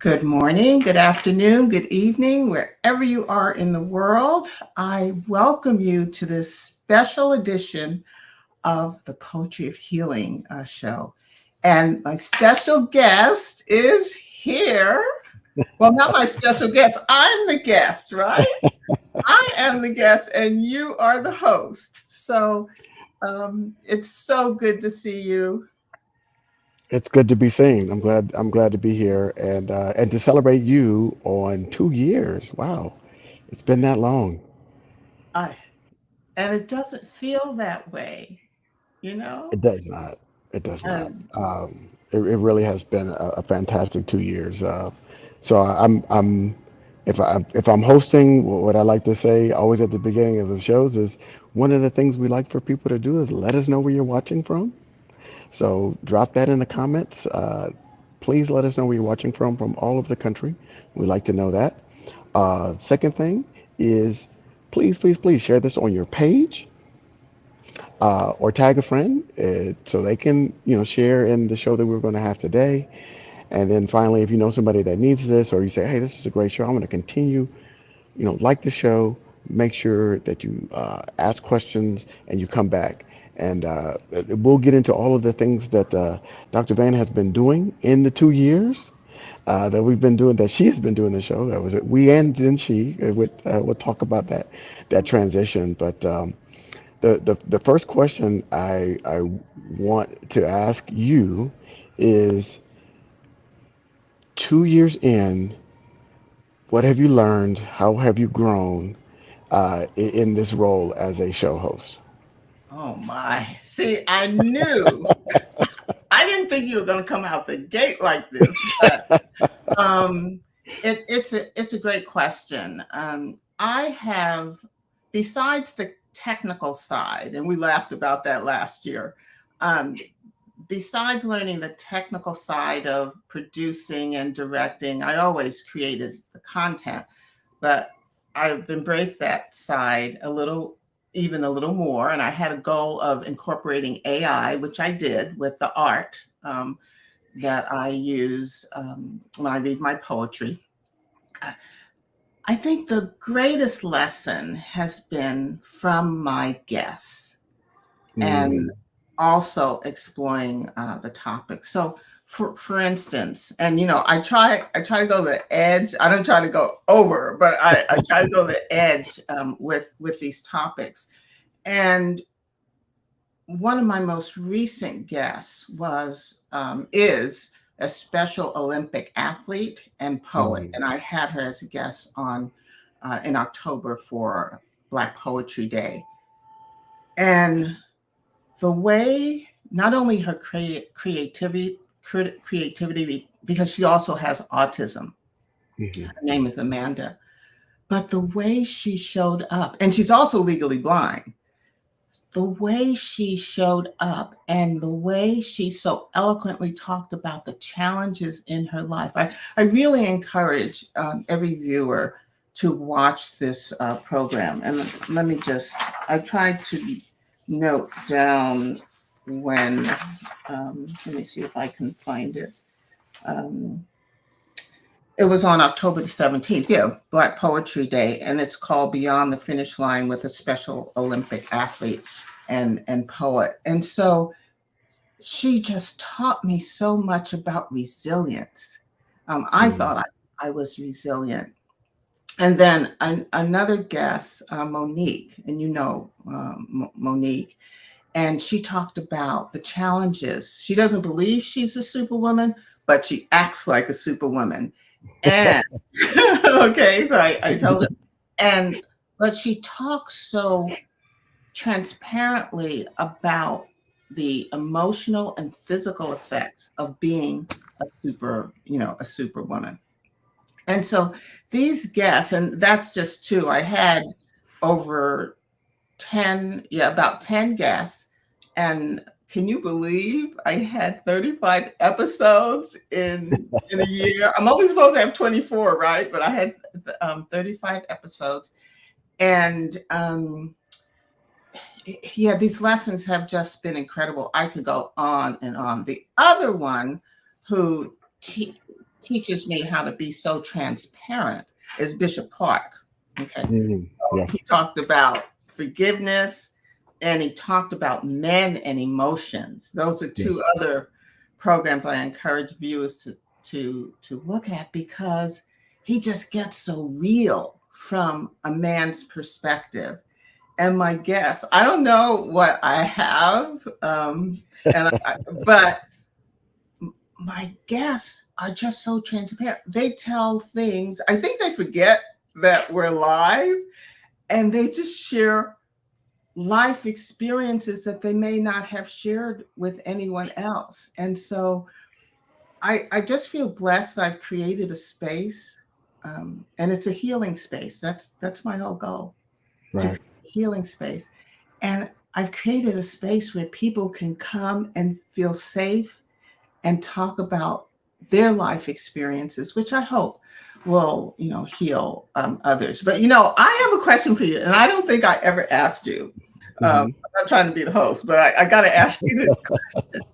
Good morning, good afternoon, good evening, wherever you are in the world. I welcome you to this special edition of the Poetry of Healing show. And my special guest is here. Well, not my special guest, I'm the guest, right? I am the guest, and you are the host. So it's so good to see you. It's good to be seen. I'm glad to be here and to celebrate you on 2 years. Wow, it's been that long. I, and it doesn't feel that way, you know? It does not. It does not. Um, It really has been a fantastic 2 years. So if I'm hosting, what I like to say always at the beginning of the shows is one of the things we like for people to do is let us know where you're watching from. So drop that in the comments. Please let us know where you're watching from all over the country. We like to know that. Second thing is please share this on your page or tag a friend so they can, share in the show that we're going to have today. And then finally, if you know somebody that needs this or you say, hey, this is a great show, I'm going to continue, like the show, make sure that you ask questions and you come back. And we'll get into all of the things that Dr. Van has been doing in the 2 years that we've been doing, that she has been doing the show. That was it. We and then she. We'll talk about that transition. But the first question I want to ask you is 2 years in, what have you learned? How have you grown in this role as a show host? oh my. See, I knew. I didn't think you were going to come out the gate like this, but um, it's a great question. I have, besides the technical side, and we laughed about that last year. Um, Besides learning the technical side of producing and directing, I always created the content, but I've embraced that side even a little more. And I had a goal of incorporating AI, which I did with the art that I use when I read my poetry. I think the greatest lesson has been from my guests and Mm, also exploring the topic. So, for instance, and I try to go the edge. I don't try to go over, but I try to go the edge with these topics. And one of my most recent guests is a Special Olympic athlete and poet, mm, and I had her as a guest on in October for Black Poetry Day. And the way, not only her creativity, because she also has autism. mhm. Her name is Amanda, but the way she showed up, and she's also legally blind. The way she showed up and the way she so eloquently talked about the challenges in her life. I really encourage every viewer to watch this program. And I tried to note down when, let me see if I can find it. Um, it was on October the 17th, yeah, Black Poetry Day, and it's called Beyond the Finish Line with a Special Olympic Athlete and poet. And so she just taught me so much about resilience. I Mm. thought I was resilient. And then another guest, Monique, and Monique, and she talked about the challenges. She doesn't believe she's a superwoman, but she acts like a superwoman. And okay, so I told her, and but she talks so transparently about the emotional and physical effects of being a superwoman. And so these guests, and that's just two. I had over 10, yeah, about 10 guests. And can you believe I had 35 episodes in a year? I'm only supposed to have 24, right? But I had 35 episodes. And yeah, these lessons have just been incredible. I could go on and on. The other one who teaches me how to be so transparent is Bishop Clark. Okay. He Yes. talked about forgiveness and he talked about men and emotions. Those are Yes. two other programs I encourage viewers to look at because he just gets so real from a man's perspective. And my guess, I don't know what I have, but my guests are just so transparent. They tell things. I think they forget that we're live, and they just share life experiences that they may not have shared with anyone else. And so I just feel blessed that I've created a space, and it's a healing space. That's my whole goal, to Right. create a healing space. And I've created a space where people can come and feel safe and talk about their life experiences, which I hope will, heal others. But I have a question for you, and I don't think I ever asked you. Hmm. I'm not trying to be the host, but I got to ask you this question.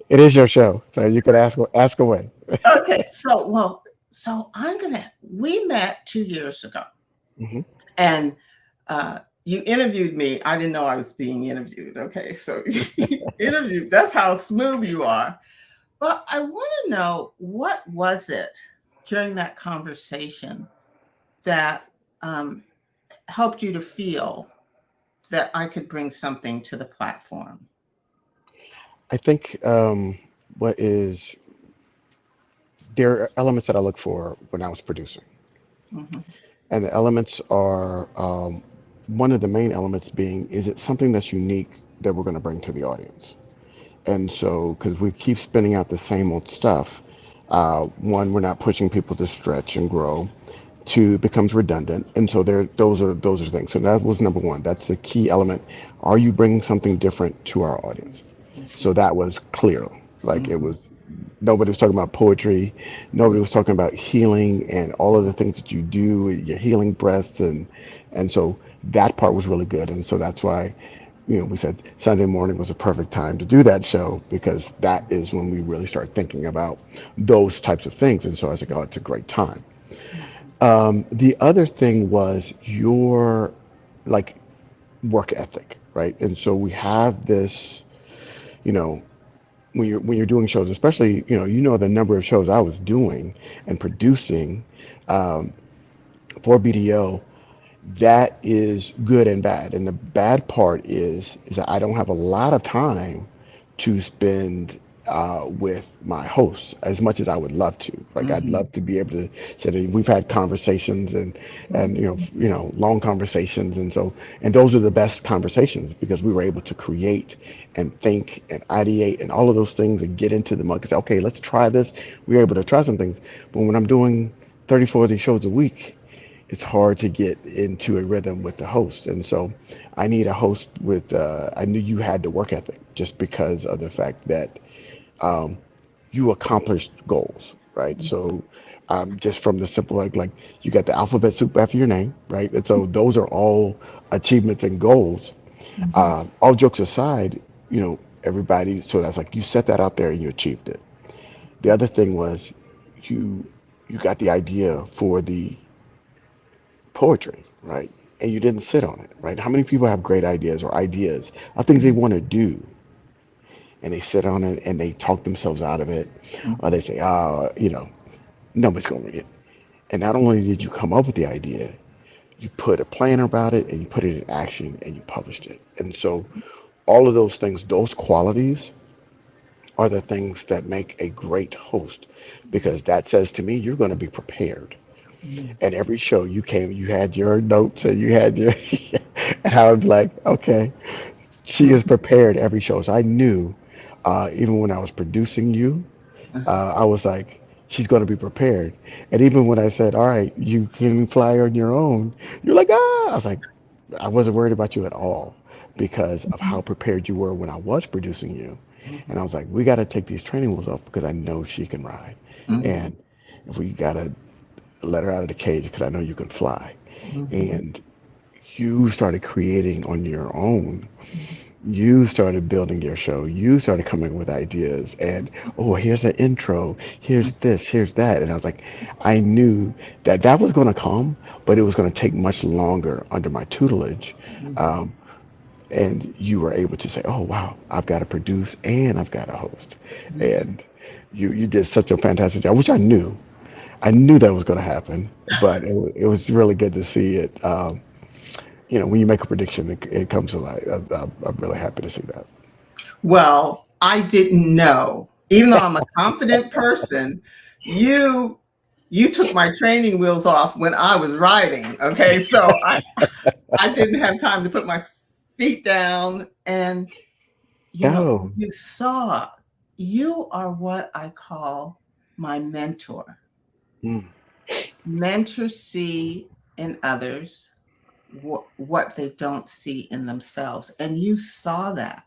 It is your show, so you could ask away. Okay, so we met 2 years ago, Hmm. and you interviewed me. I didn't know I was being interviewed. Okay, so you interviewed. That's how smooth you are. But I want to know, what was it during that conversation that helped you to feel that I could bring something to the platform? I think what is there are elements that I look for when I was producing, Hmm. and the elements are one of the main elements being, is it something that's unique that we're going to bring to the audience? And so, because we keep spinning out the same old stuff, one, we're not pushing people to stretch and grow. Two, it becomes redundant, and so those are things. So that was number one. That's the key element. Are you bringing something different to our audience? So that was clear. Like it Hmm. was, nobody was talking about poetry. Nobody was talking about healing and all of the things that you do, your healing breaths, and so that part was really good. And so that's why, we said Sunday morning was a perfect time to do that show because that is when we really start thinking about those types of things. And so I was like, oh, it's a great time. The other thing was your like work ethic, right? And so we have this, you know, when you're doing shows, especially the number of shows I was doing and producing for BDO, that is good and bad. And the bad part is that I don't have a lot of time to spend with my hosts as much as I would love to. Like I'd Hmm. love to be able to say that we've had conversations and long conversations, and those are the best conversations because we were able to create and think and ideate and all of those things and get into the mud and say, okay, let's try this. We were able to try some things, but when I'm doing 30, 40 shows a week, it's hard to get into a rhythm with the host. And so I need a host with, I knew you had the work ethic just because of the fact that um, you accomplished goals, right? So just from the simple, like you got the alphabet soup after your name, right? And so those are all achievements and goals. Hmm. All jokes aside, everybody, so that's like you set that out there and you achieved it. The other thing was you you got the idea for the poetry, right? And you didn't sit on it, right? How many people have great ideas or ideas of things they want to do, and they sit on it and they talk themselves out of it, or they say, nobody's going to read it. And not only did you come up with the idea, you put a plan about it and you put it in action and you published it. And so all of those things, those qualities are the things that make a great host because that says to me, you're going to be prepared. And every show you came, you had your notes and you had your, and I was like, okay, she is prepared every show. So I knew, even when I was producing you, I was like, she's going to be prepared. And even when I said, all right, you can fly on your own, you're like, ah, I was like, I wasn't worried about you at all because of how prepared you were when I was producing you. And I was like, we got to take these training wheels off because I know she can ride. And if we got to let her out of the cage because I know you can fly. And you started creating on your own you started building your show. You started coming up with ideas, and oh, here's an intro. Here's this. Here's that. And I was like, I knew that that was going to come, but it was going to take much longer under my tutelage. Mhm. Um, and you were able to say, "Oh wow, I've got to produce and I've got to host," Mhm. and you did such a fantastic job, which I knew. I knew that was going to happen, but it was really good to see it. When you make a prediction, it comes to light. I'm really happy to see that. Well, I didn't know. Even though I'm a confident person, you you took my training wheels off when I was riding. Okay, so I didn't have time to put my feet down, and Oh, you saw. You are what I call my mentor. mm, Mentors see in others what they don't see in themselves, and you saw that.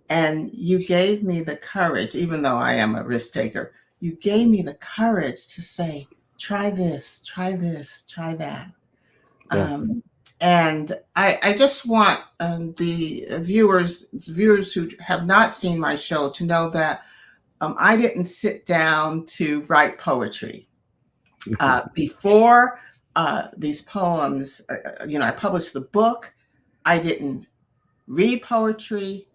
And you gave me the courage, even though I am a risk taker, you gave me the courage to say, try this, try that. yeah, And I just want the viewers who have not seen my show to know that I didn't sit down to write poetry. Before these poems, I published the book. I didn't read poetry.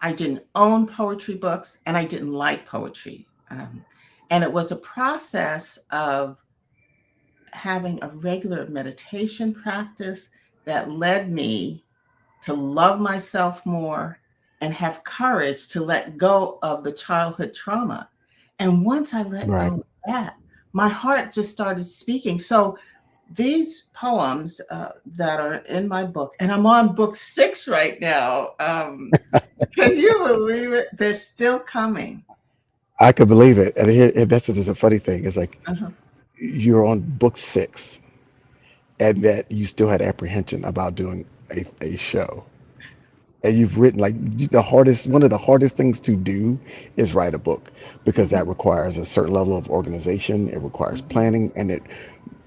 I didn't own poetry books, and I didn't like poetry. And it was a process of having a regular meditation practice that led me to love myself more and have courage to let go of the childhood trauma. And once I let right. go of that, my heart just started speaking. So these poems that are in my book, and I'm on book 6 right now. Can you believe it? They're still coming. I could believe it. And that's just a funny thing. It's like Uh-huh. you're on book 6, and that you still had apprehension about doing a show. And you've written like one of the hardest things to do is write a book because that Mhm, requires a certain level of organization. It requires mhm, planning, and it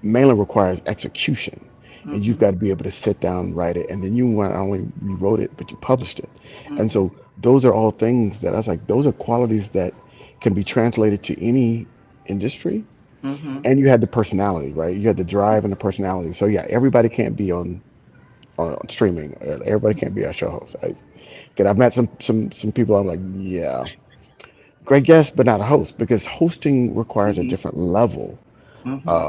mainly requires execution. And you've mhm, got to be able to sit down, write it, and then you not only you wrote it, but you published it. And mhm, so those are all things that I was like, those are qualities that can be translated to any industry. mhm, And you had the personality, right? You had the drive and the personality. So yeah, everybody can't be on streaming. Everybody can't be a show host. Cause I've met some people. I'm like, yeah, great guest, but not a host because hosting requires a mhm, different level mhm,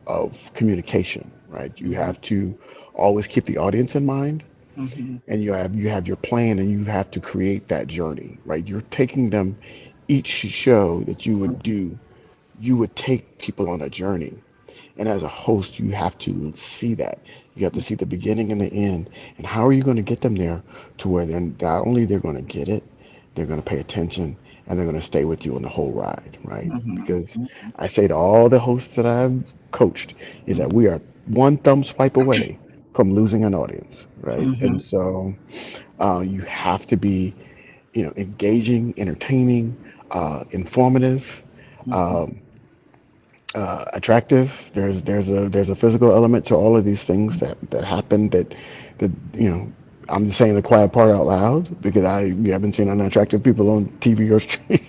of communication, right? You mhm, have to always keep the audience in mind, mhm, and you have your plan, and you have to create that journey, right? You're taking them each show that you would do. You would take people on a journey, and as a host, you have to see that. You have to see the beginning and the end, and how are you going to get them there to where then not only they're going to get it, they're going to pay attention, and they're going to stay with you on the whole ride, right? mhm, Because I say to all the hosts that I've coached is that we are one thumb swipe away from losing an audience, right? And mhm, so you have to be, engaging, entertaining, informative. mhm, Um, Attractive. There's a physical element to all of these things that happen that I'm just saying the quiet part out loud because you haven't seen unattractive people on TV or stream,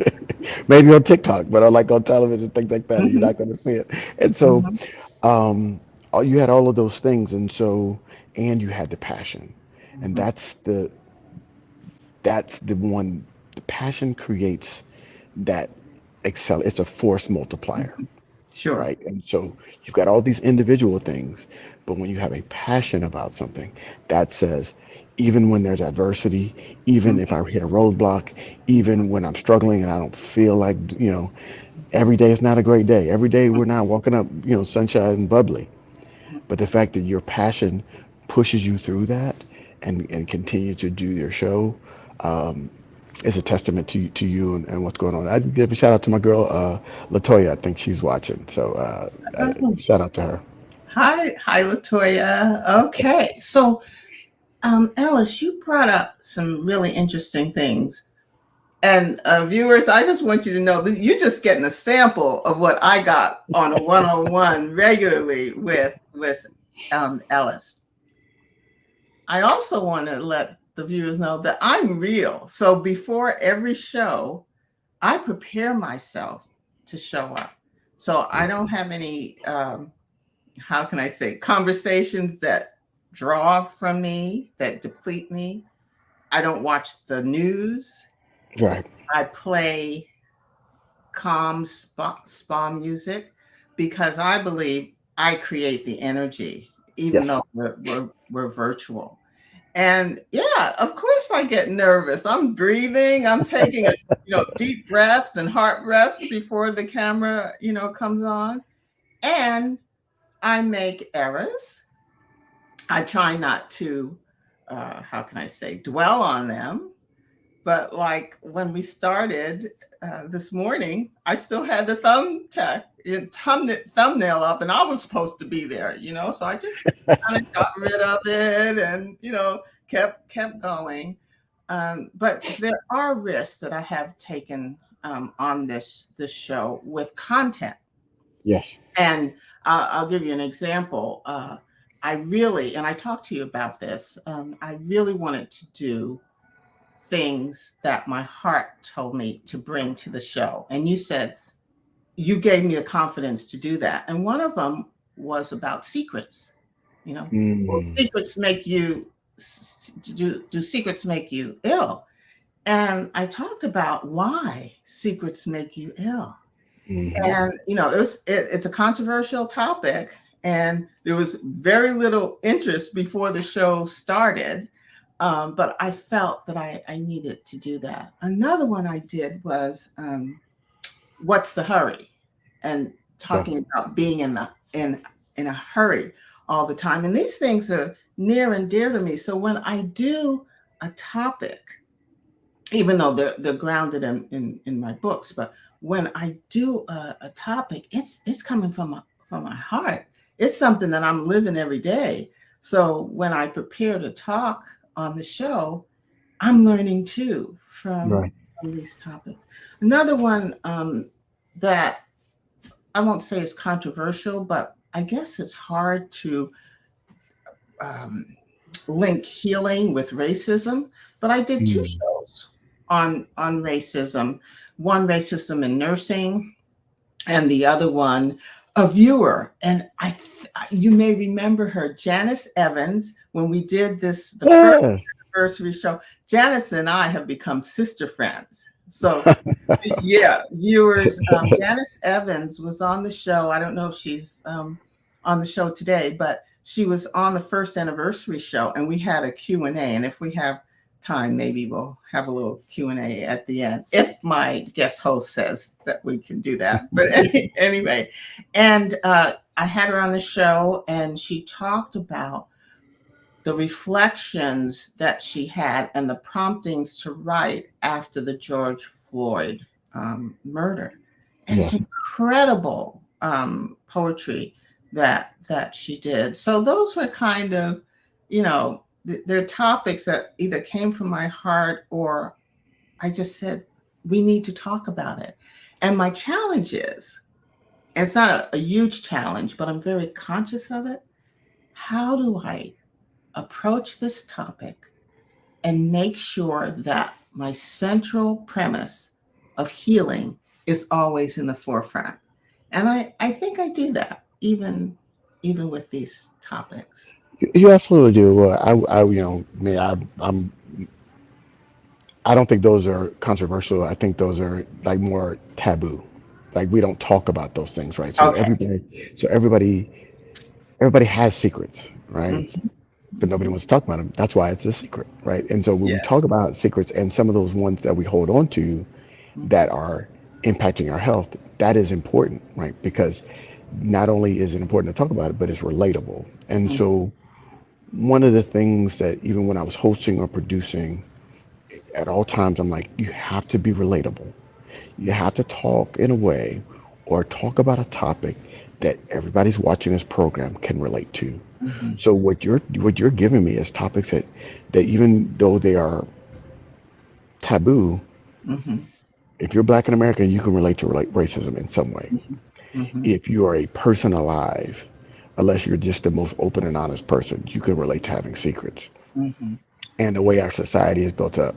maybe on TikTok, but like on television, things like that. You're mhm, not going to see it. And so, mhm, um, you had all of those things, and you had the passion, and mhm, that's the one. The passion creates that excel. It's a force multiplier, mhm. Sure. right? And so you've got all these individual things, but when you have a passion about something, that says, even when there's adversity, even if Mhm, I hit a roadblock, even when I'm struggling and I don't feel like, every day is not a great day. Every day we're not walking up, sunshine and bubbly. mhm. But the fact that your passion pushes you through that and continue to do your show, um, is a testament to you and what's going on. I give a shout out to my girl Latoya. I think she's watching, so Oh, shout out to her. hi, Latoya. Okay, so Ellis, you brought up some really interesting things. And viewers, I just want you to know that you're just getting a sample of what I got on a one-on-one regularly with Ellis. I also want to let the viewers know that I'm real. So before every show, I prepare myself to show up. So I don't have any, how can I say, conversations that draw from me, that deplete me. I don't watch the news. Right. I play calm spa music because I believe I create the energy, even Yes. though we're virtual. And yeah, of course I get nervous. I'm breathing. I'm taking a, deep breaths and heart breaths before the camera, comes on. And I make errors. I try not to, how can I say, dwell on them. But like when we started this morning, I still had the thumbnail up, and I was supposed to be there, So I just kind of got rid of it, and kept going. But there are risks that I have taken on this show with content, Yes. and I'll give you an example. I really, and I talked to you about this. I really wanted to do things that my heart told me to bring to the show. And you said, you gave me the confidence to do that. And one of them was about secrets. Well, Mm. secrets make you, do secrets make you ill? And I talked about why secrets make you ill. Hmm. And, it's a controversial topic. And there was very little interest before the show started. But I felt that I needed to do that. Another one I did was what's the hurry? And Yeah. talking about being in a hurry all the time. And these things are near and dear to me. So when I do a topic, even though they're grounded in my books, but when I do a topic, it's coming from my heart. It's something that I'm living every day. So when I prepare to talk on the show, I'm learning too Right. from these topics. Another one that I won't say is controversial, but I guess it's hard to um, link healing with racism. But I did two Mm. shows on racism. One, racism in nursing, and the other one, a viewer. And you may remember her, Janice Evans, when we did the first Yes. anniversary show. Janice and I have become sister friends. So yeah, viewers. Janice Evans was on the show. I don't know if she's on the show today, but she was on the first anniversary show, and we had a Q&A. And if we have time, maybe we'll have a little Q&A at the end, if my guest host says that we can do that. But anyway, and I had her on the show, and she talked about the reflections that she had and the promptings to write after the George Floyd murder. And it's Yes. incredible poetry that she did. So those were kind of, they're topics that either came from my heart or I just said, we need to talk about it. And my challenge is, and it's not a huge challenge, but I'm very conscious of it. How do I approach this topic and make sure that my central premise of healing is always in the forefront? And I think I do that even with these topics. You absolutely do. Me, I don't think those are controversial. I think those are like more taboo. Like we don't talk about those things, right? Okay. So everybody has secrets, right? Mhm. But nobody wants to talk about them. That's why it's a secret, right? And so when we Yeah. talk about secrets and some of those ones that we hold on to Mhm. that are impacting our health, that is important, right? Because not only is it important to talk about it, but it's relatable. And Mhm. so one of the things that even when I was hosting or producing, at all times, I'm like, you have to be relatable. You have to talk in a way or talk about a topic that everybody's watching this program can relate to. Mhm. So what you're giving me is topics that even though they are taboo, Mhm. if you're black in America, you can relate to racism in some way. Mhm. Mhm. If you are a person alive, unless you're just the most open and honest person, you can relate to having secrets. Mhm. and the way our society is built up.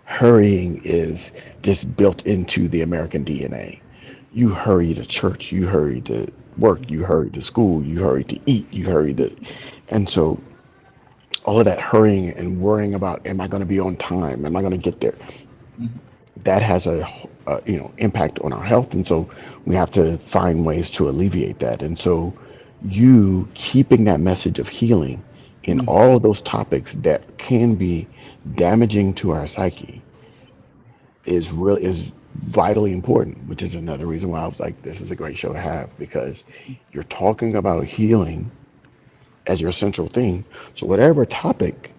Hurrying is just built into the American DNA. You hurry to church, you hurry to work, you hurry to school, you hurry to eat, you hurry to, and so all of that hurrying and worrying about, am I going to be on time? Am I going to get there? Mhm. That has a impact on our health, and so we have to find ways to alleviate that. And so you keeping that message of healing in Mhm. all of those topics that can be damaging to our psyche is vitally important, which is another reason why I was like, this is a great show to have, because you're talking about healing as your central theme. So whatever topic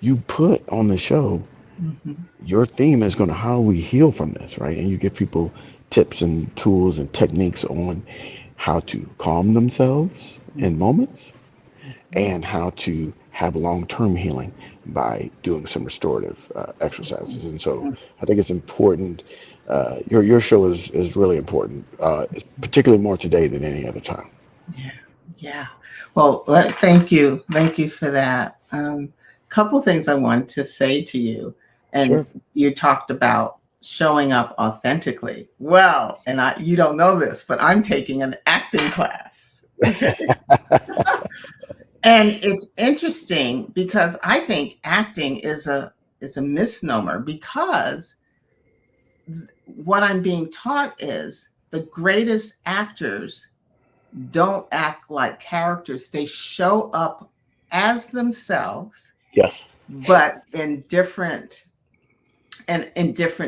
you put on the show, Mhm. your theme is going to how we heal from this, right? And you give people tips and tools and techniques on how to calm themselves in Mhm. moments Mhm. and how to have long-term healing by doing some restorative exercises. And so Mhm. I think it's important. Your show is really important, it's particularly more today than any other time. Yeah, yeah. Well, thank you for that. Couple things I want to say to you, and Sure. you talked about showing up authentically. Well, and you don't know this, but I'm taking an acting class. Okay, and it's interesting because I think acting is a misnomer because what I'm being taught is the greatest actors don't act like characters. They show up as themselves, Yes. but in different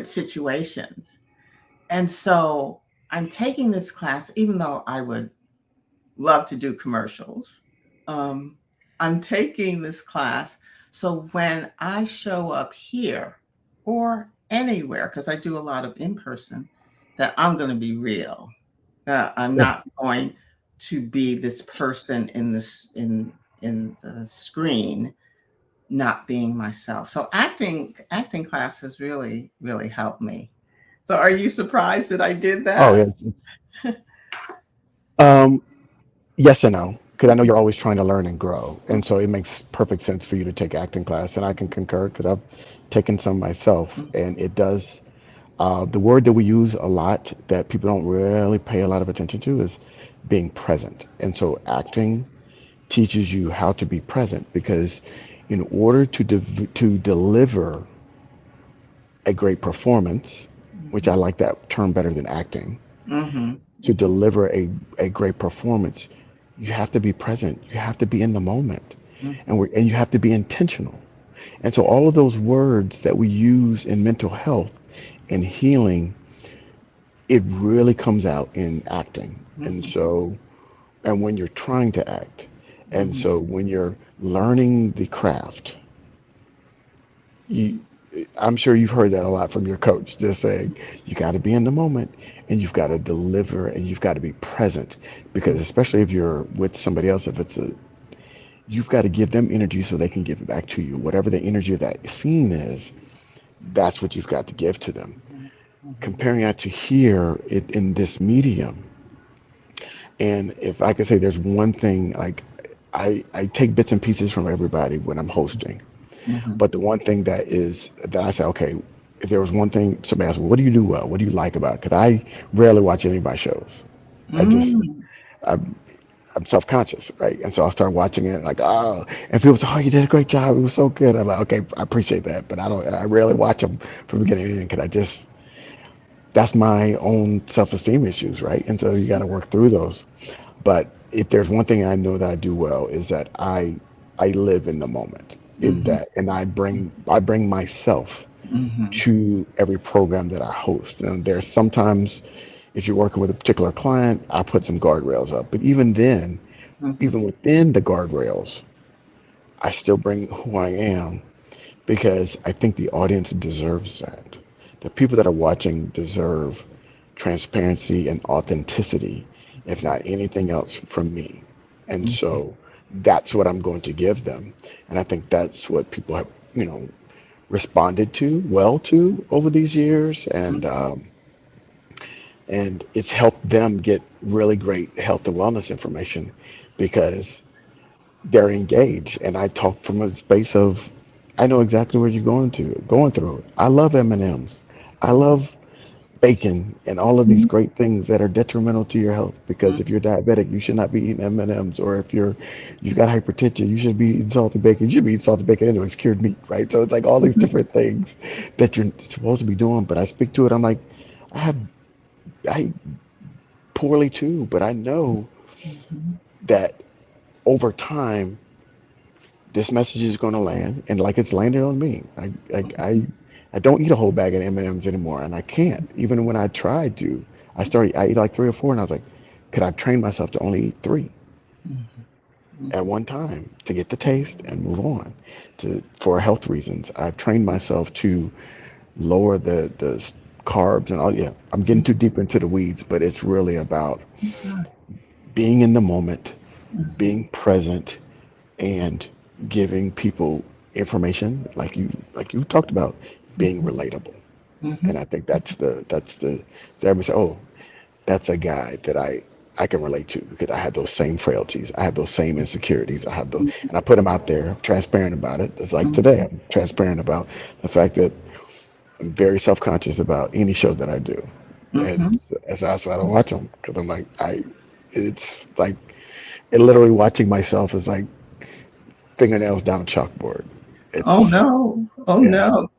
situations. And so I'm taking this class, even though I would love to do commercials. Um, I'm taking this class so when I show up here or anywhere, because I do a lot of in person, that I'm going to be real. I'm Yeah. not going to be this person in the screen, not being myself. So acting class has really helped me. So are you surprised that I did Oh, that? yes. Um, yes and no, because I know you're always trying to learn and grow, and so it makes perfect sense for you to take acting class, and I can concur because I've taken some myself, and it does. The word that we use a lot that people don't really pay a lot of attention to is being present, and so acting teaches you how to be present because in order to deliver a great performance, which I Mhm. like that term better than acting, Mhm. to Mhm. deliver a great performance, you have to be present. You have to be in the moment. Mhm. And you have to be intentional. And so all of those words that we use in mental health and healing, it really comes out in acting. And Mhm. so, and when you're trying to act, and Mhm. so when you're learning the craft, you, I'm sure you've heard that a lot from your coach, just saying you got to be in the moment and you've got to deliver and you've got to be present because Mhm. especially if you're with somebody else, if it's a, you've got to give them energy so they can give it back to you. Whatever the energy of that scene is, that's what you've got to give to them. Mhm. Mhm. Comparing that to here it, in this medium, and if I could say there's one thing, like I take bits and pieces from everybody when I'm hosting. Mhm. But the one thing that is that I say, okay, if there was one thing somebody asked me, what do you do well? What do you like about it? Because I rarely watch any of my shows. I just Mm. I'm, I'm self-conscious, right? And so I'll start watching it like, oh, and people say, oh, you did a great job. It was so good. I'm like, okay, I appreciate that, but I don't. I rarely watch them from beginning to end because I just that's my own self-esteem issues, right? And so you got to work through those. But if there's one thing I know that I do well is that I live in the moment in Mhm. that, and I bring myself Mhm. to every program that I host. And there's sometimes if you're working with a particular client, I put some guardrails up. But even then, Mhm. even within the guardrails, I still bring who I am because I think the audience deserves that. The people that are watching deserve transparency and authenticity, if not anything else from me. And Mhm. so that's what I'm going to give them. And I think that's what people have, responded to well to over these years. And it's helped them get really great health and wellness information because they're engaged. And I talk from a space of I know exactly what you're going through. I love M&Ms. I love bacon and all of these Mhm. great things that are detrimental to your health. Because if you're diabetic, you should not be eating M&Ms. Or if you've got hypertension, you should be eating salted bacon. You should be eating salted bacon anyways, cured meat, right? So it's like all these different things that you're supposed to be doing. But I speak to it. I'm like, I have I poorly too, but I know Mhm. that over time this message is going to land, and like it's landed on me. I don't eat a whole bag of M&Ms anymore, and I can't. Even when I tried to, I eat like three or four, and I was like, could I train myself to only eat three Mhm. at one time to get the taste and move on? For health reasons, I've trained myself to lower the carbs and all. Yeah, I'm getting too deep into the weeds, but it's really about Mhm. being in the moment, Mhm. being present, and giving people information like you talked about, being Mhm. relatable. Mhm. And I think that's the so everybody say, oh, that's a guy that I can relate to because I have those same frailties, I have those same insecurities, I have those, and I put them out there. I'm transparent about it. It's like today, I'm transparent about the fact that I'm very self-conscious about any show that I do, and Mhm. that's why I don't watch them because I'm like it's like it literally watching myself is like fingernails down a chalkboard. Oh It's no. Oh yeah, no.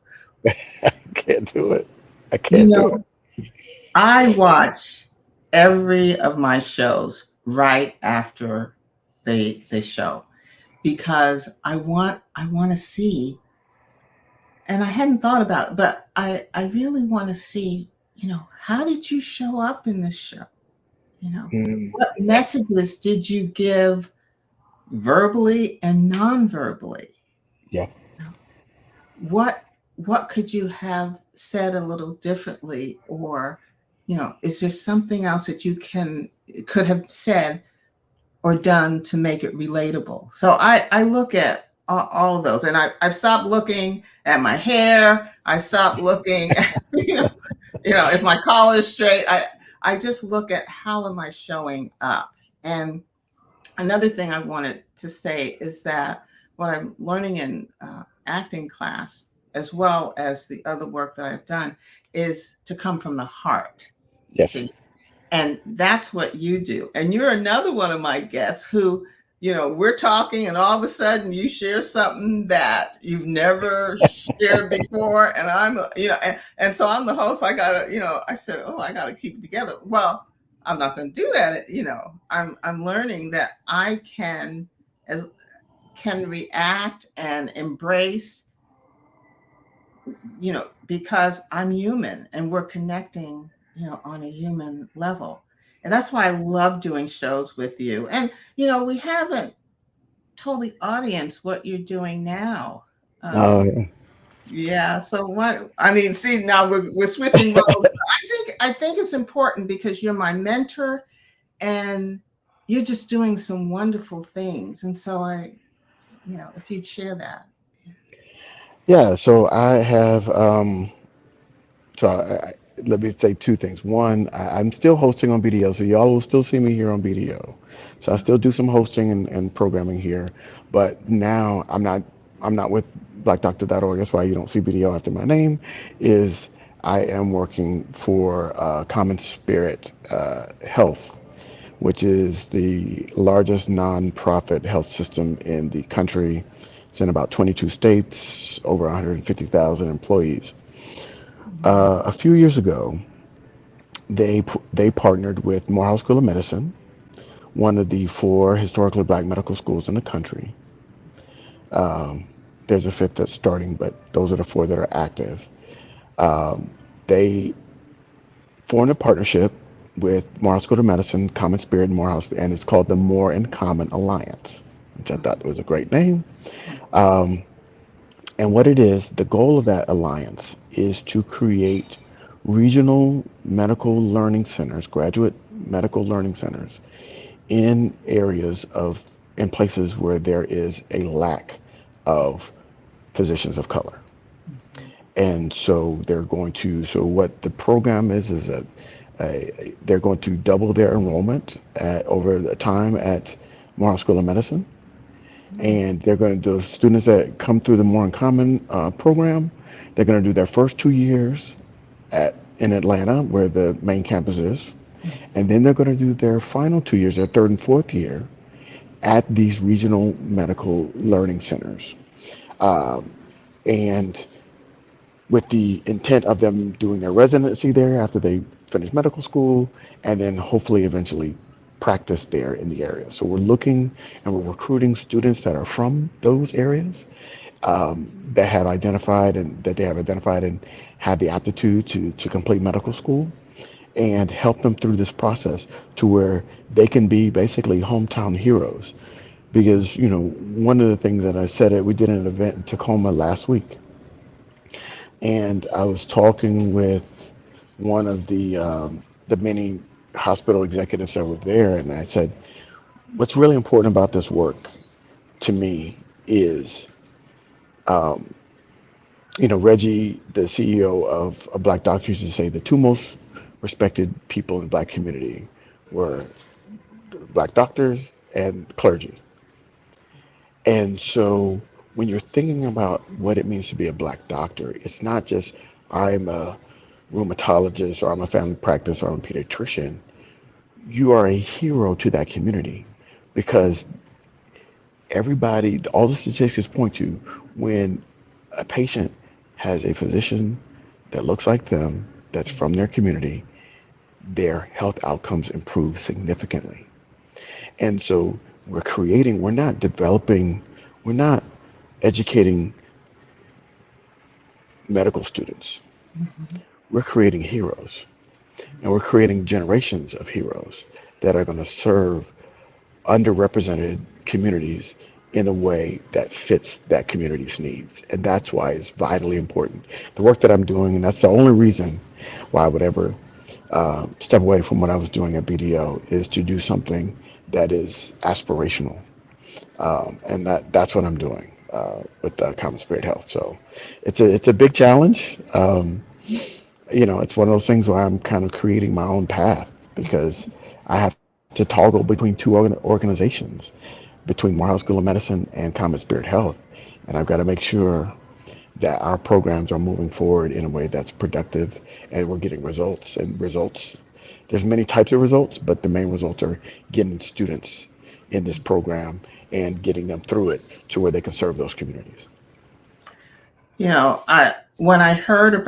I can't do it. I You can't do it. know, I watch every of my shows right after they show because I want to see, and I hadn't thought about it, but I really want to see, how did you show up in this show? Mm, What messages did you give verbally and non-verbally? yeah. You know, what what could you have said a little differently, or is there something else that you could have said or done to make it relatable? So I look at all of those, and I've stopped looking at my hair. I stopped looking at, if my collar is straight. I just look at how am I showing up. And another thing I wanted to say is that what I'm learning in acting class, as well as the other work that I've done, is to come from the heart. Yes. See, and that's what you do. And you're another one of my guests who, we're talking, and all of a sudden you share something that you've never shared before. And and so I'm the host. I said, oh, I gotta keep it together. Well, I'm not gonna do that. I'm learning that I as can react and embrace, because I'm human and we're connecting, on a human level. And that's why I love doing shows with you. And, we haven't told the audience what you're doing now. Oh, Um, yeah. yeah. So what, I mean, see, now we're switching roles. I think it's important because you're my mentor and you're just doing some wonderful things. And so if you'd share that. Yeah. So I have. So let me say two things. One, I'm still hosting on BDO, so y'all will still see me here on BDO. So I still do some hosting and programming here, but now I'm not with BlackDoctor.org. That's why you don't see BDO after my name. Is I am working for Common Spirit Health, which is the largest nonprofit health system in the country. It's in about 22 states, over 150,000 employees. A few years ago, they partnered with Morehouse School of Medicine, one of the four historically black medical schools in the country. Um, there's a fifth that's starting, but those are the four that are active. Um, they formed a partnership with Morehouse School of Medicine, Common Spirit, and Morehouse, and it's called the More in Common Alliance, which I thought was a great name. Um, And what it is, the goal of that alliance is to create regional medical learning centers, graduate medical learning centers in in places where there is a lack of physicians of color. And so so what the program is that they're going to double their enrollment over the time at Morehouse School of Medicine. And they're going to do students that come through the More in Common program. They're going to do their first 2 years at in Atlanta, where the main campus is, and then they're going to do their final 2 years, their third and fourth year, at these regional medical learning centers. Um, and with the intent of them doing their residency there after they finish medical school, and then hopefully eventually practice there in the area. So we're looking and we're recruiting students that are from those areas, that have identified and that they have identified and have the aptitude to complete medical school, and help them through this process to where they can be basically hometown heroes. Because, one of the things that I said, we did an event in Tacoma last week, and I was talking with one of the many hospital executives that were there, and I said, what's really important about this work to me is, um, Reggie, the CEO of Black Doctors, used to say the two most respected people in the Black community were Black doctors and clergy. And so when you're thinking about what it means to be a Black doctor, it's not just I'm a rheumatologist or I'm a family practice or I'm a pediatrician. You are a hero to that community because everybody, all the statistics point to when a patient has a physician that looks like them, that's from their community, their health outcomes improve significantly. And so we're not developing, we're not educating medical students. We're creating heroes, and we're creating generations of heroes that are going to serve underrepresented communities in a way that fits that community's needs. And that's why it's vitally important. The work that I'm doing, and that's the only reason why I would ever step away from what I was doing at BDO, is to do something that is aspirational. And that's what I'm doing with Common Spirit Health. So it's a big challenge. It's one of those things where I'm kind of creating my own path because I have to toggle between two organizations, between Morehouse School of Medicine and Common Spirit Health, and I've got to make sure that our programs are moving forward in a way that's productive and we're getting results. And results, there's many types of results, but the main results are getting students in this program and getting them through it to where they can serve those communities. I when I heard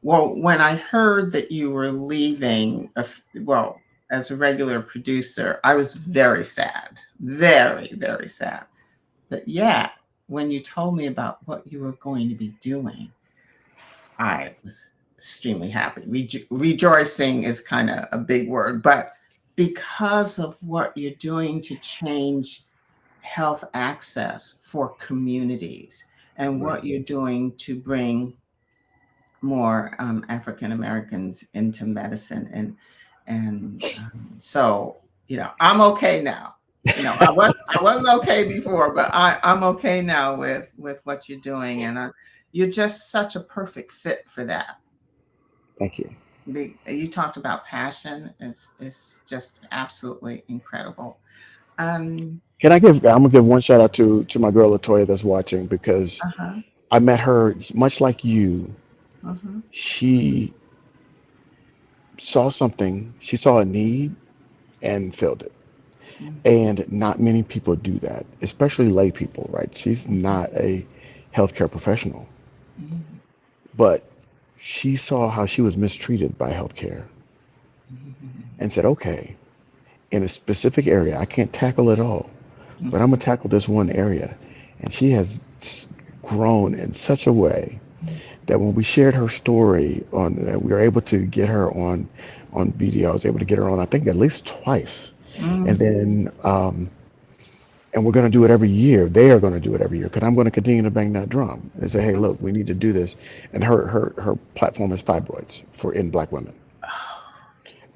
when I heard that you were leaving, as a regular producer, I was very sad, very, very sad. But yeah, when you told me about what you were going to be doing, I was extremely happy. Rejoicing is kind of a big word, but because of what you're doing to change health access for communities and Right. what you're doing to bring more African Americans into medicine, so I'm okay now. I wasn't okay before, but I'm okay now with what you're doing, and you're just such a perfect fit for that. Thank you. You talked about passion. It's just absolutely incredible. Um, I'm gonna give one shout out to my girl Latoya that's watching because uh-huh, I met her much like you. uh-huh, She saw something, she saw a need and filled it. mhm, And not many people do that, especially lay people, right? She's not a healthcare professional, mhm, but she saw how she was mistreated by healthcare mhm, and said, okay, in a specific area, I can't tackle it all, but I'm mhm, gonna tackle this one area. And she has grown in such a way that when we shared her story we were able to get her on BD. I was able to get her on, I think, at least twice. And mhm, then and we're going to do it every year. They are going to do it every year because I'm going to continue to bang that drum and say, hey, look, we need to do this. And her platform is fibroids for in Black women.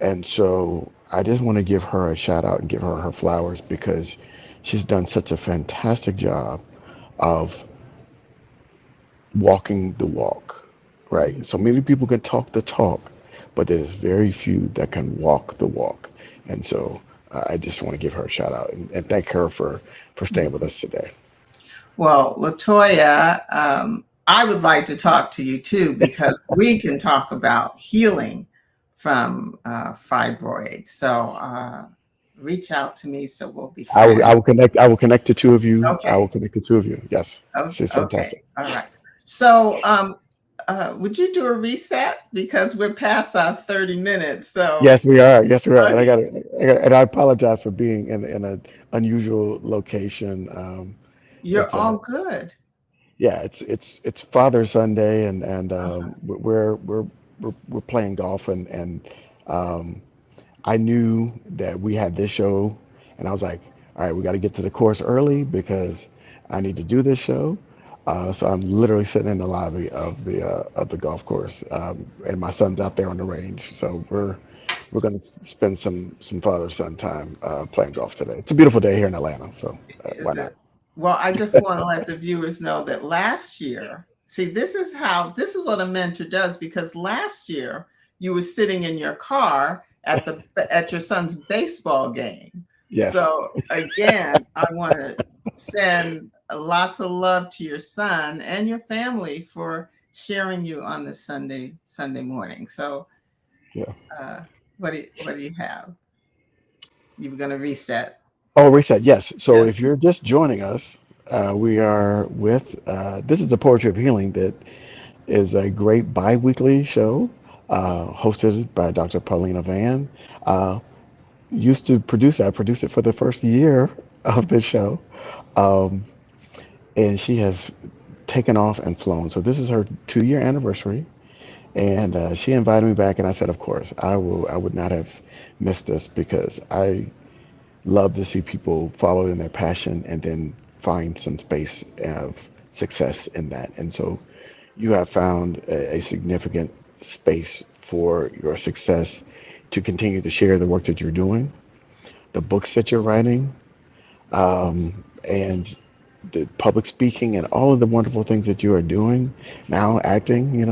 And so I just want to give her a shout out and give her her flowers because she's done such a fantastic job of walking the walk, right? So many people can talk the talk, but there's very few that can walk the walk. And so I just want to give her a shout out and thank her for staying with us today. Well, Latoya, I would like to talk to you too, because we can talk about healing from fibroids. So reach out to me so we'll be I friends. will connect. I will connect the two of you. I will Okay. connect the two of you. Yes, Oh, she's okay. fantastic. All right. So would you do a reset? Because we're past our 30 minutes. So Yes, we are. Yes, we are. And okay. and I apologize for being in an unusual location. You're It's all good. yeah, it's Father Sunday, and Uh-huh. we're playing golf, and um, I knew that we had this show, and I was like, all right, we got to get to the course early because I need to do this show. So I'm literally sitting in the lobby of the golf course, and my son's out there on the range. So we're gonna spend some father son time playing golf today. It's a beautiful day here in Atlanta, so why Is not? it? Well, I just want to let the viewers know that last year, see, this is what a mentor does, because last year you were sitting in your car at your son's baseball game. Yes. So again, I want to send lots of love to your son and your family for sharing you on this Sunday morning. So Yeah. uh, what do you have? You're going to reset. Oh, reset. Yes. So Yes. if you're just joining us, we are with this is the Poetry of Healing that is a great bi-weekly show hosted by Dr. Paulina Van. Uh, Used to produce it. I produced it for the first year of the show. Um, and she has taken off and flown. So this is her 2 year anniversary. And she invited me back, and I said, of course, I will. I would not have missed this because I love to see people follow in their passion and then find some space of success in that. And so you have found a significant space for your success to continue to share the work that you're doing, the books that you're writing, and the public speaking and all of the wonderful things that you are doing now, acting,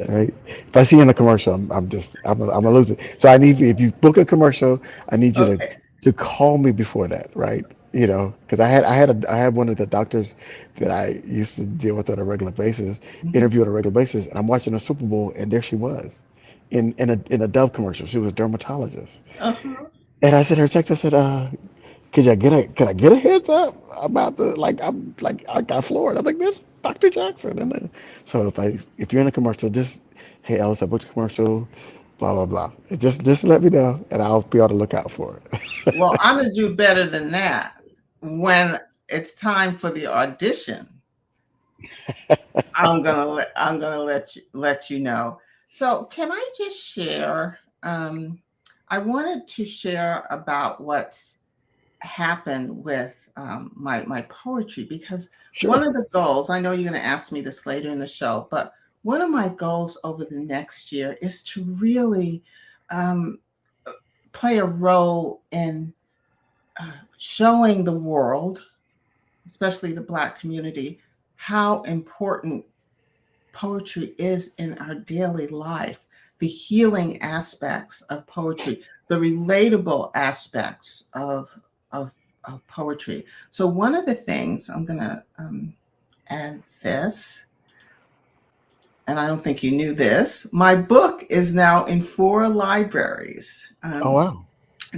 right? If I see you in a commercial, I'm a loser. So I need you, if you book a commercial, I need you Okay. to call me before that, right? Because I had one of the doctors that I used to deal with on a regular basis, Mhm. interview on a regular basis, and I'm watching a Super Bowl, and there she was, in a Dove commercial. She was a dermatologist, Uh-huh. and I sent her a text. I said, could I get a heads up about the I got floored. I'm like, there's Dr. Jackson, and then, so if you're in a commercial, just hey Ellis, I booked a commercial, blah blah blah. Just let me know, and I'll be on the lookout for it. Well, I'm gonna do better than that. When it's time for the audition, I'm gonna let you know. So can I just share? I wanted to share about what's happened with my poetry, because Sure. one of the goals, I know you're going to ask me this later in the show, but one of my goals over the next year is to really um, play a role in showing the world, especially the Black community, how important poetry is in our daily life, the healing aspects of poetry, the relatable aspects of, of poetry. So, one of the things I'm going to add this, and I don't think you knew this, my book is now in 4 libraries. Oh wow.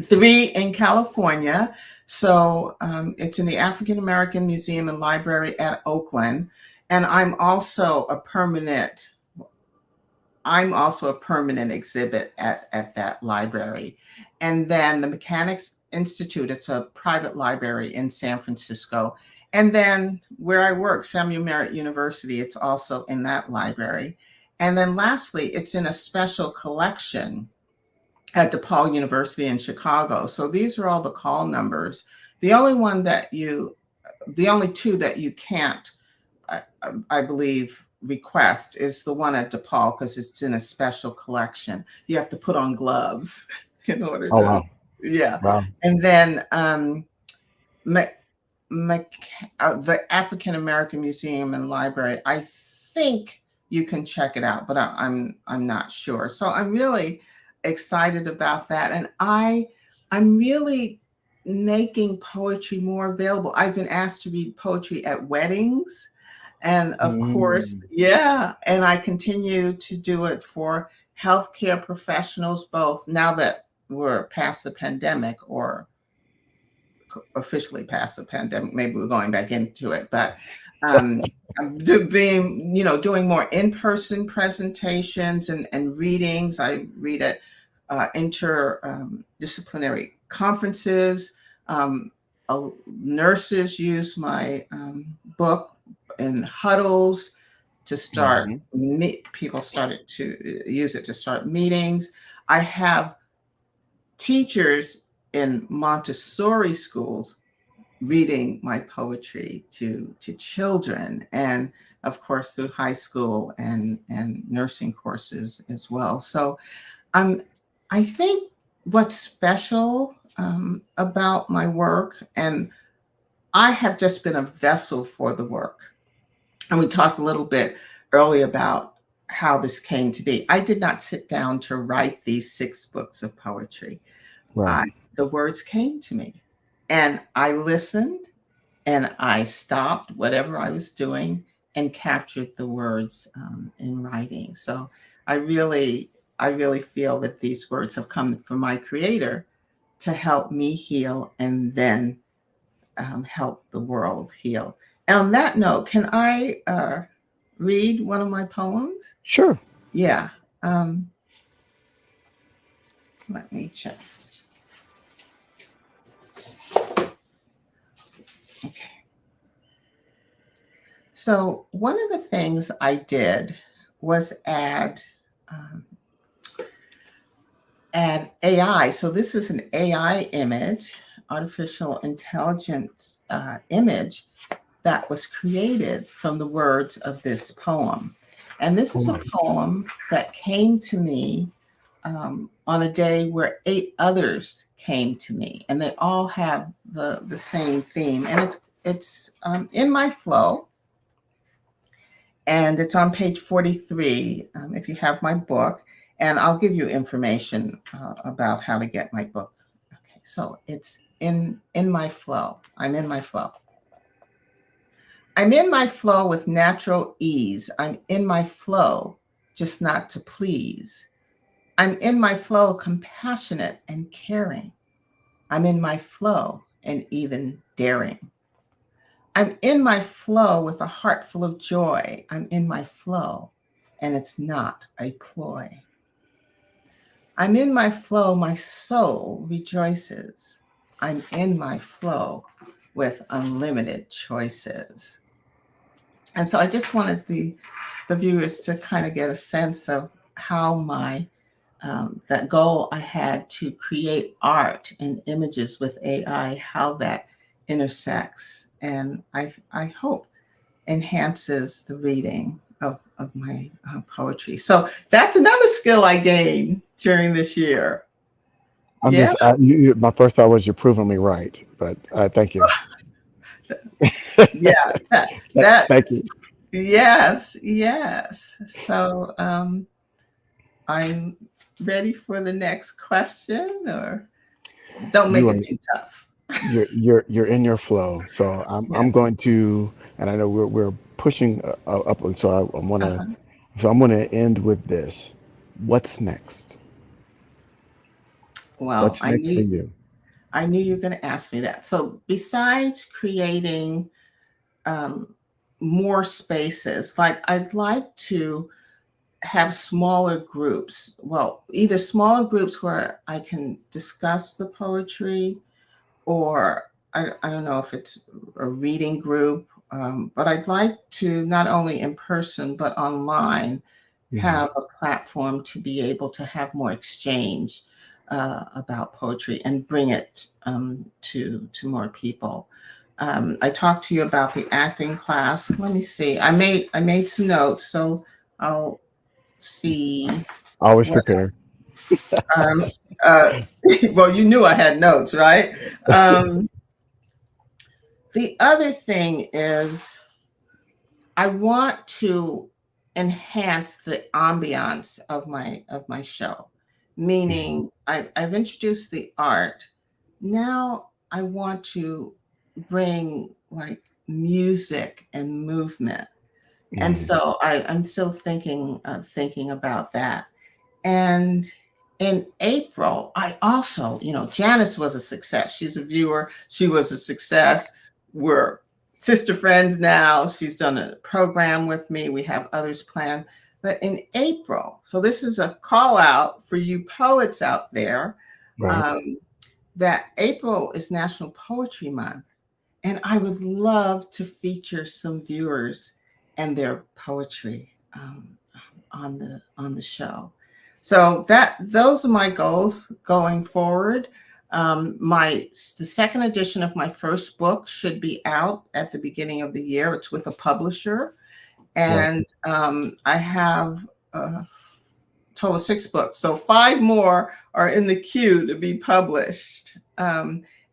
3 in California. So it's in the African American Museum and Library at Oakland. And I'm also a permanent exhibit at that library. And then the Mechanics Institute, it's a private library in San Francisco. And then where I work, Samuel Merritt University, it's also in that library. And then lastly, it's in a special collection at DePaul University in Chicago. So these are all the call numbers. The only one that you, the only two that you can't, I, I believe, request is the one at DePaul, because it's in a special collection. You have to put on gloves in order Oh to, wow. yeah. Wow. And then me, the African American Museum and Library, I think you can check it out, but I'm not sure. So I'm really excited about that, and I'm really making poetry more available. I've been asked to read poetry at weddings. And of course, Mm. yeah, and I continue to do it for healthcare professionals, both now that we're past the pandemic, or officially past the pandemic. Maybe we're going back into it, but um, doing more in-person presentations and readings. I read at interdisciplinary conferences. Um, Nurses use my book in huddles to start. Hmm. People started to use it to start meetings. I have teachers in Montessori schools reading my poetry to children, and of course through high school and nursing courses as well. So I think what's special about my work, and I have just been a vessel for the work. And we talked a little bit earlier about how this came to be. I did not sit down to write these 6 books of poetry. Right. The words came to me, and I listened, and I stopped whatever I was doing and captured the words in writing. So I really, I really feel that these words have come from my creator to help me heal, and then help the world heal. And on that note, can I read one of my poems? Sure. Yeah. Um, Let me just. Okay. So one of the things I did was um, add AI. So this is an AI image, artificial intelligence image that was created from the words of this poem. And this is a Oh, poem that came to me on a day where 8 others came to me, and they all have the same theme. And it's in my flow, and it's on page 43 if you have my book, and I'll give you information about how to get my book. Okay, so it's in my flow. I'm in my flow. I'm in my flow with natural ease. I'm in my flow, just not to please. I'm in my flow, compassionate and caring. I'm in my flow and even daring. I'm in my flow with a heart full of joy. I'm in my flow, and it's not a ploy. I'm in my flow, my soul rejoices. I'm in my flow with unlimited choices. And so I just wanted the viewers to kind of get a sense of how my that goal I had to create art and images with AI, how that intersects, and I hope enhances the reading of my poetry. So that's another skill I gained during this year. I'm Yeah, just, my first thought was you're proving me right, but thank you. yeah, that Thank you. yes, yes. So I'm ready for the next question, or don't make You are, it too tough. you're in your flow. So Yeah. I'm going to, and I know we're pushing upward. So I want to, Uh-huh. so I'm going to end with this. What's next? Well, What's next for you? I knew you were going to ask me that. So besides creating um, more spaces, like I'd like to have smaller groups. Well, either smaller groups where I can discuss the poetry, or I don't know if it's a reading group, but I'd like to not only in person but online Hmm. have a platform to be able to have more exchange about poetry and bring it to more people. I talked to you about the acting class. Let me see. I made some notes, so I'll see Always what. prepare. Um, uh, well, you knew I had notes, right? Um, the other thing is I want to enhance the ambiance of my show. Mhm. Meaning I've introduced the art. Now I want to bring like music and movement. And Mhm. so I'm still thinking about that. And in April, I also, Janice was a success. She's a viewer. She was a success. We're sister friends now. She's done a program with me. We have others planned. But in April, so this is a call out for you poets out there, Right. um, that April is National Poetry Month. And I would love to feature some viewers and their poetry on the show. So that those are my goals going forward. The second edition of my first book should be out at the beginning of the year. It's with a publisher, Right. and I have a total of 6 books. So 5 more are in the queue to be published.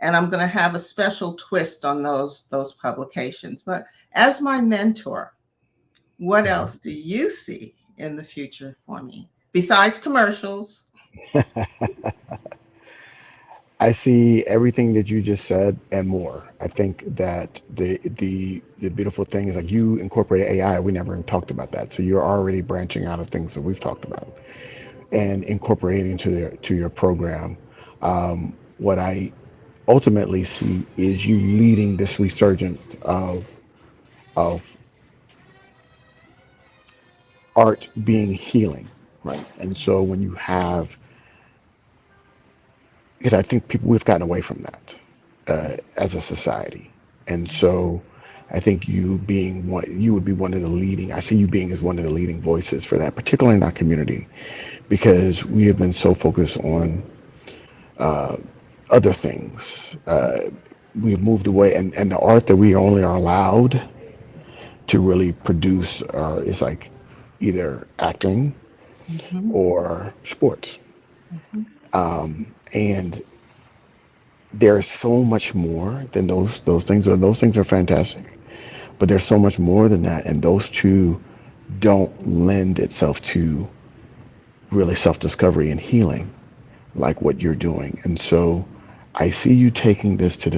And I'm going to have a special twist on those publications. But as my mentor, what Mhm. else do you see in the future for me besides commercials? I see everything that you just said and more. I think that the beautiful thing is like you incorporated AI. We never even talked about that. So you're already branching out of things that we've talked about and incorporating to your program. What I ultimately see is you leading this resurgence of art being healing, right? And so when you have, because I think people we've gotten away from that as a society, and so I think you being one, you would be one of the leading. I see you being as one of the leading voices for that, particularly in our community, because we have been so focused on uh, other things. We've moved away, and the art that we only are allowed to really produce is like either acting Mm-hmm, or sports. mm-hmm, And there's so much more than those things. Those things are fantastic, but there's so much more than that, and those two don't lend itself to really self-discovery and healing like what you're doing. And so I see you taking this to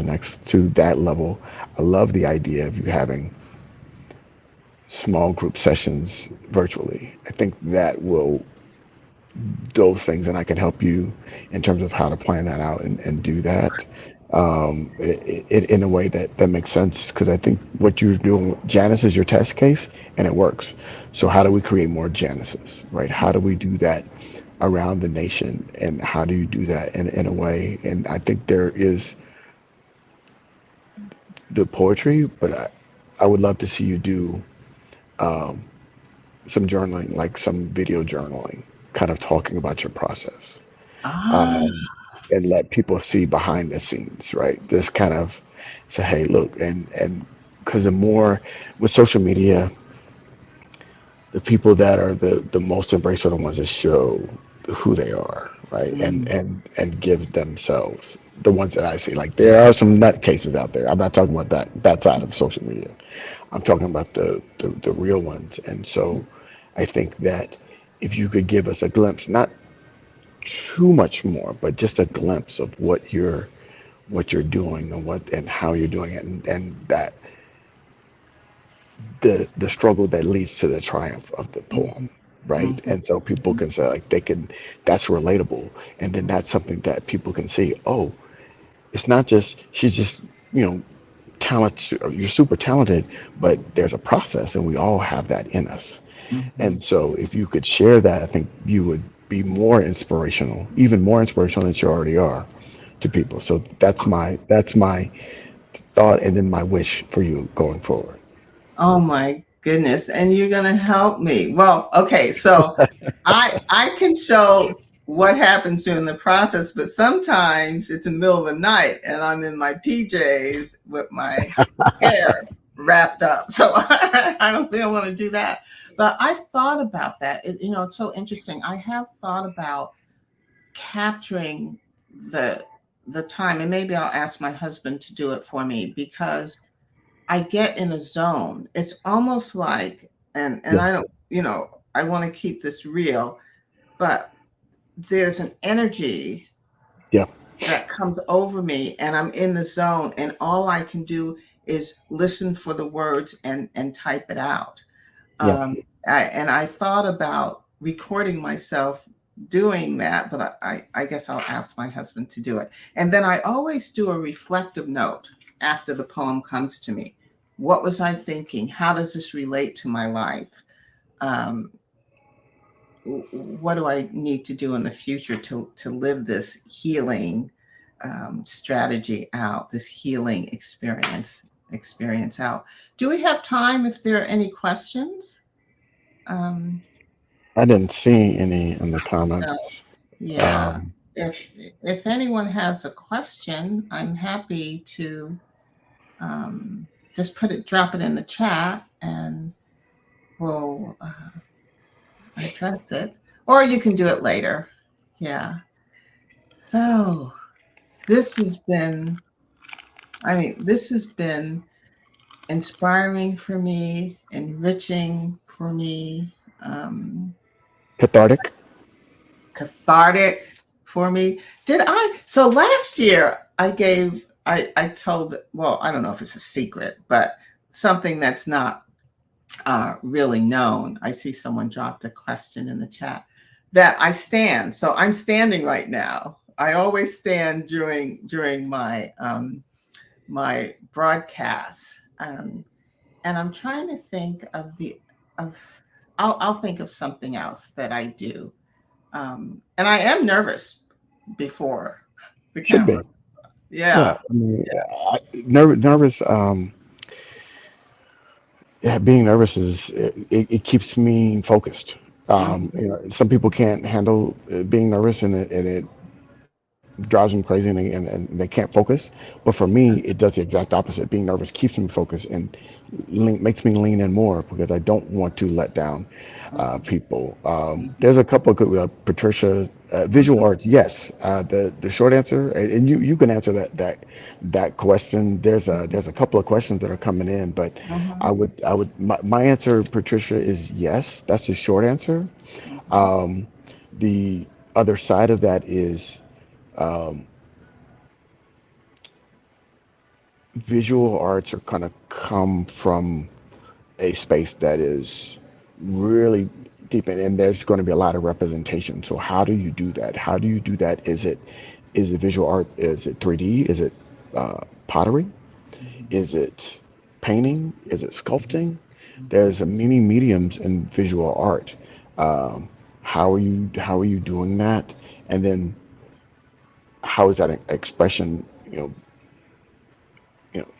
that level. I love the idea of you having small group sessions virtually. I think that will those things, and I can help you in terms of how to plan that out and do that in a way that makes sense. Because I think what you're doing, Janice is your test case, and it works. So how do we create more Janices, right? How do we do that around the nation, and how do you do that in a way? And I think there is the poetry, but I would love to see you do um, some journaling, like some video journaling, kind of talking about your process. Ah, Um, and let people see behind the scenes, right? Just kind of say, hey, look, and because the more with social media, the people that are the most embraced are the ones that show who they are, right? And mm, and give themselves the ones that I see. Like there are some nutcases out there. I'm not talking about that side of social media. I'm talking about the real ones. And so I think that if you could give us a glimpse, not too much more, but just a glimpse of what you're doing and what and how you're doing it, and that the struggle that leads to the triumph of the poem, mhm, right? mhm, And so people can say like they can that's relatable, and then that's something that people can see. Oh, it's not just she's just you know talent. You're super talented, but there's a process, and we all have that in us. mhm. And so if you could share that, I think you would be more inspirational, even more inspirational than you already are to people. So that's my thought and then my wish for you going forward. Oh my goodness. And you're going to help me. Well, okay. So I can show what happens during the process, but sometimes it's in the middle of the night and I'm in my PJs with my hair wrapped up. So I don't think I want to do that. But I thought about that. It's so interesting. I have thought about capturing the the time, and maybe I'll ask my husband to do it for me because I get in a zone. It's almost like, and Yeah, I don't, I want to keep this real, but there's an energy yeah, that comes over me, and I'm in the zone, and all I can do is listen for the words and type it out. Yeah. I thought about recording myself doing that, but I guess I'll ask my husband to do it. And then I always do a reflective note after the poem comes to me. What was I thinking? How does this relate to my life? Um, what do I need to do in the future to live this healing strategy out, this healing experience out? Do we have time if there are any questions? Um, I didn't see any in the no, comments. yeah. Um, If if anyone has a question, I'm happy to just drop it in the chat, and we'll address it. Or you can do it later. Yeah. So this has been, this has been inspiring for me, enriching for me, um, Cathartic. cathartic for me. So last year I told, well, I don't know if it's a secret, but something that's not really known. I see someone dropped a question in the chat that I stand. So I'm standing right now. I always stand during my broadcasts. And I'm trying to think of I'll think of something else that I do. And I am nervous before the Should camera. be. Yeah. Yeah. I mean, nervous. Yeah, being nervous it keeps me focused. Mhm. Some people can't handle being nervous, and it drives them crazy, and they can't focus. But for me, it does the exact opposite. Being nervous keeps me focused and makes me lean in more because I don't want to let down people. There's a couple of good, Patricia, visual arts. Yes, the short answer, and you can answer that question. There's a couple of questions that are coming in, but Mhm. my answer, Patricia, is yes. That's the short answer. Mhm. Um, the other side of that is um, visual arts are going to come from a space that is really deep in, and there's going to be a lot of representation. So how do you do that? How do you do that? Is it visual art? Is it 3D? Is it pottery? Mhm. Is it painting? Is it sculpting? There's many mediums in visual art. Um, how are you doing that? And then how is that expression?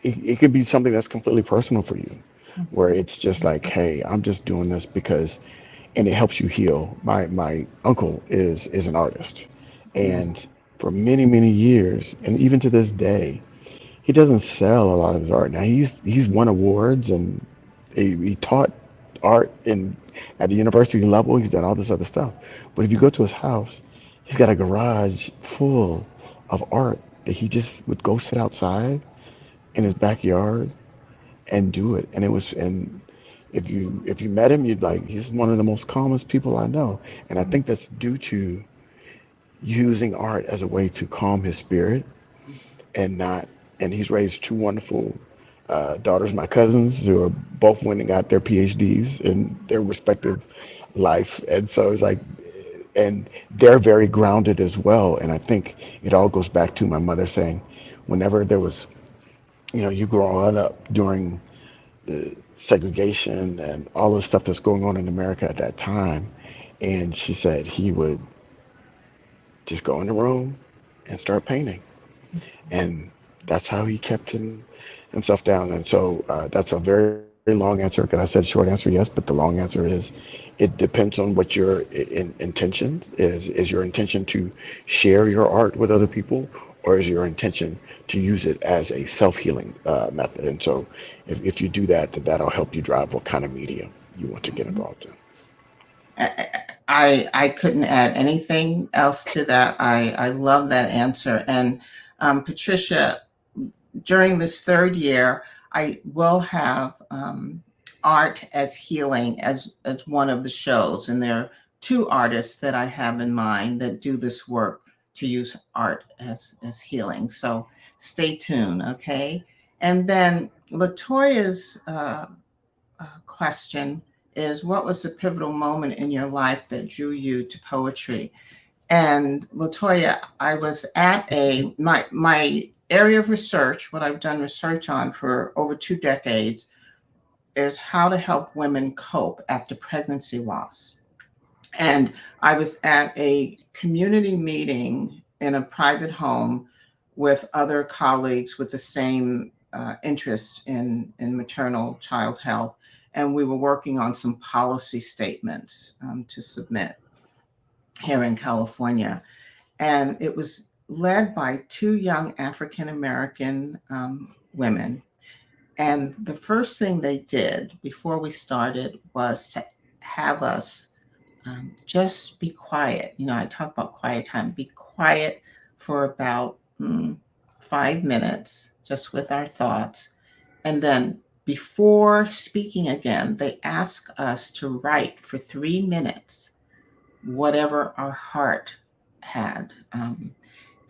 It could be something that's completely personal for you, where Mhm. it's just like, hey, I'm just doing this because, and it helps you heal. My uncle is an artist, Mhm. and for many many years, and even to this day, he doesn't sell a lot of his art. Now he's won awards, and he taught art in at the university level. He's done all this other stuff. But if you go to his house, he's got a garage full of art that he just would go sit outside in his backyard and do it. And if you met him, you'd like, he's one of the most calmest people I know. And I think that's due to using art as a way to calm his spirit and not. And he's raised two wonderful daughters, my cousins, who are both went and got their PhDs in their respective life. And so it's like, and they're very grounded as well. And I think it all goes back to my mother saying, whenever there was, you growing up during the segregation and all the stuff that's going on in America at that time. And she said he would just go in the room and start painting. And that's how he kept himself down. And so that's a very long answer. Because I said short answer, yes, but the long answer is it depends on what your intention is. Is your intention to share your art with other people, or is your intention to use it as a self-healing method? And so if you do that, that'll help you drive what kind of media you want to get Mhm. involved in. I couldn't add anything else to that. I love that answer. And Patricia, during this third year, I will have art as healing as one of the shows, and there are two artists that I have in mind that do this work to use art as healing. So stay tuned, okay? And then Latoya's question is, what was the pivotal moment in your life that drew you to poetry? And Latoya, I was at my area of research, what I've done research on for over 2 decades, is how to help women cope after pregnancy loss. And I was at a community meeting in a private home with other colleagues with the same interest in maternal child health. And we were working on some policy statements to submit here in California. And it was led by two young African American women. And the first thing they did before we started was to have us just be quiet. You know, I talk about quiet time. Be quiet for about 5 minutes, just with our thoughts. And then before speaking again, they ask us to write for 3 minutes whatever our heart had.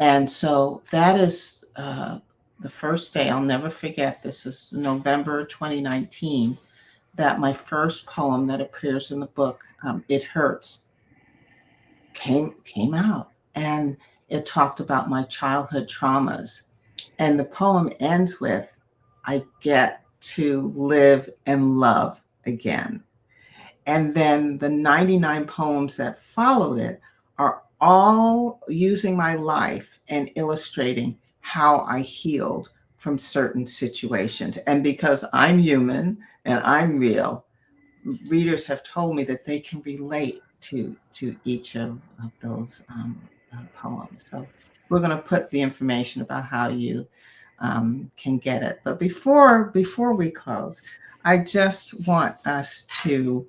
And so that is the first day. I'll never forget. This is November 2019. That my first poem that appears in the book, "It Hurts," came out, and it talked about my childhood traumas. And the poem ends with, "I get to live and love again." And then the 99 poems that followed it are all using my life and illustrating how I healed from certain situations. And because I'm human and I'm real, readers have told me that they can relate to each of those poems. So we're going to put the information about how you can get it. But before we close, I just want us to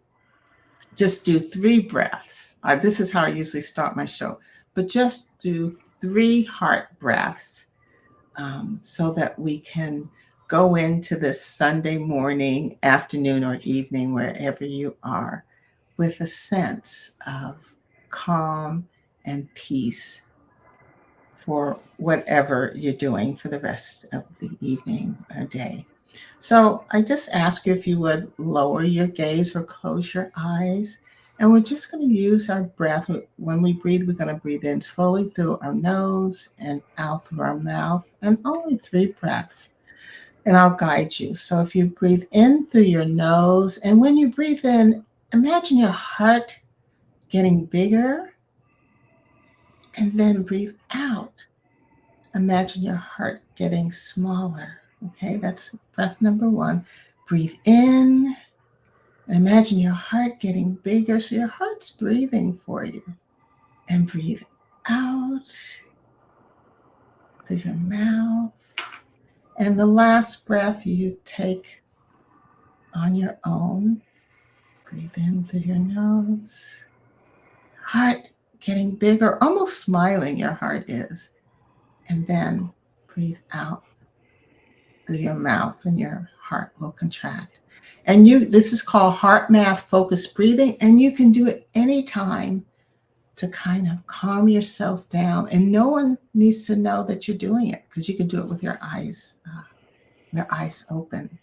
just do 3 breaths. This is how I usually start my show, but just do 3 heart breaths so that we can go into this Sunday morning, afternoon, or evening, wherever you are, with a sense of calm and peace for whatever you're doing for the rest of the evening or day. So I just ask you if you would lower your gaze or close your eyes. And we're just going to use our breath. When we breathe, we're going to breathe in slowly through our nose and out through our mouth, and only 3 breaths. And I'll guide you. So if you breathe in through your nose, and when you breathe in, imagine your heart getting bigger, and then breathe out. Imagine your heart getting smaller. Okay, that's breath number 1. Breathe in, and imagine your heart getting bigger, so your heart's breathing for you. And breathe out through your mouth. And the last breath you take on your own. Breathe in through your nose. Heart getting bigger, almost smiling, your heart is. And then breathe out through your mouth, and your heart will contract. And this is called heart math focused breathing, and you can do it anytime to kind of calm yourself down. And no one needs to know that you're doing it, because you can do it with your eyes open.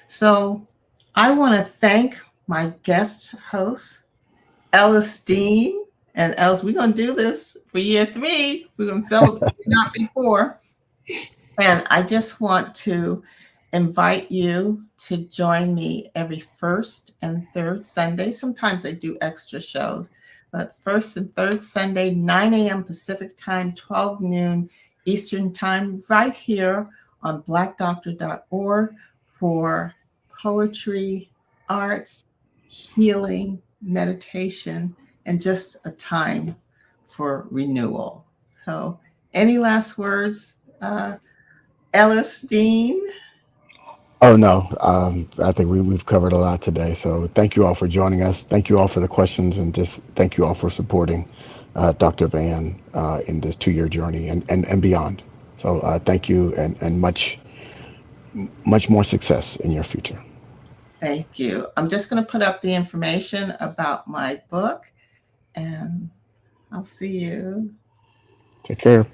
So I want to thank my guest host, Ellis Dean. And Ellis, we're going to do this for year 3. We're going to celebrate, not before. And I just want to invite you to join me every first and third Sunday. Sometimes I do extra shows, but first and third Sunday, 9 a.m. Pacific time, 12 noon Eastern time, right here on blackdoctor.org for poetry, arts, healing, meditation, and just a time for renewal. So any last words, Ellis Dean? Oh no, I think we've covered a lot today. So thank you all for joining us. Thank you all for the questions, and just thank you all for supporting Dr. Van in this 2-year journey and beyond. So thank you, and much more success in your future. Thank you. I'm just going to put up the information about my book, and I'll see you Take care.